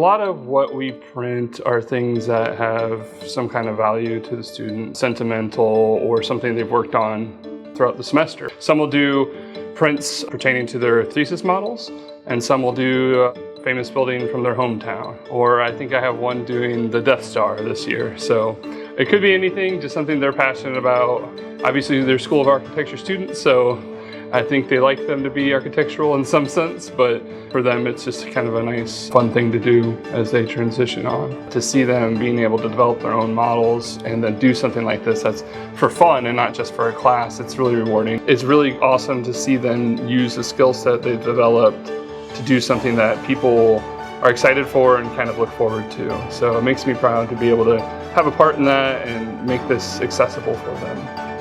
lot of what we print are things that have some kind of value to the student, sentimental or something they've worked on throughout the semester. Some will do prints pertaining to their thesis models, and some will do a famous building from their hometown. Or I think I have one doing the Death Star this year. So it could be anything, just something they're passionate about. Obviously they're School of Architecture students, so I think they like them to be architectural in some sense, but for them it's just kind of a nice, fun thing to do as they transition on. To see them being able to develop their own models and then do something like this that's for fun and not just for a class, it's really rewarding. It's really awesome to see them use the skill set they've developed to do something that people are excited for and kind of look forward to. So it makes me proud to be able to have a part in that and make this accessible for them.